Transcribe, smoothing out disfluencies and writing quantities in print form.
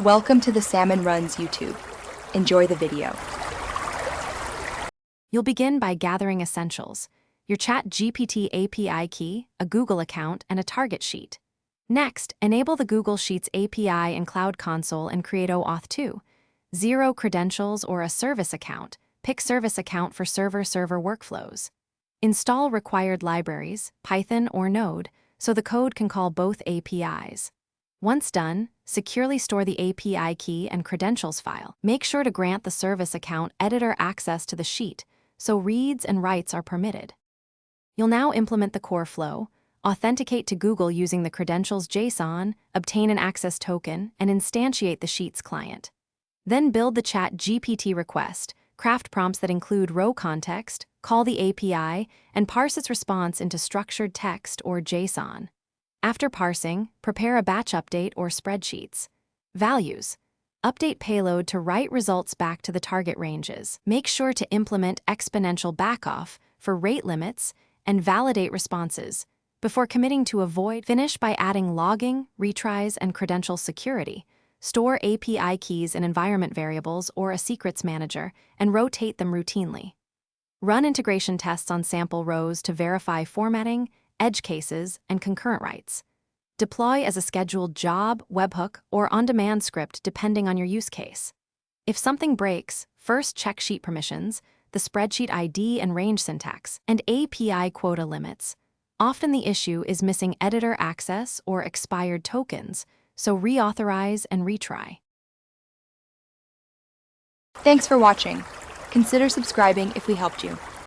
Welcome to the Salmon Runs YouTube. Enjoy the video. You'll begin by gathering essentials: your Chatgpt API key, a Google account, and a target sheet. Next, enable the Google Sheets API in Cloud Console and create OAuth 2. 0 credentials or a service account. Pick service account for server-server workflows. Install required libraries, Python or Node, so the code can call both APIs. Once done, securely store the API key and credentials file. Make sure to grant the service account editor access to the sheet, so reads and writes are permitted. You'll now implement the core flow, authenticate to Google using the credentials JSON, obtain an access token, and instantiate the Sheets client. Then build the Chatgpt request, craft prompts that include row context, call the API, and parse its response into structured text or JSON. After parsing, prepare a batch update or spreadsheets. Values. Update payload to write results back to the target ranges. Make sure to implement exponential backoff for rate limits and validate responses before committing to avoid. Finish by adding logging, retries, and credential security. Store API keys in environment variables or a secrets manager and rotate them routinely. Run integration tests on sample rows to verify formatting, edge cases, and concurrent writes. Deploy as a scheduled job, webhook, or on-demand script depending on your use case. If something breaks, first check sheet permissions, the spreadsheet ID and range syntax, and API quota limits. Often the issue is missing editor access or expired tokens, so reauthorize and retry. Thanks for watching. Consider subscribing if we helped you.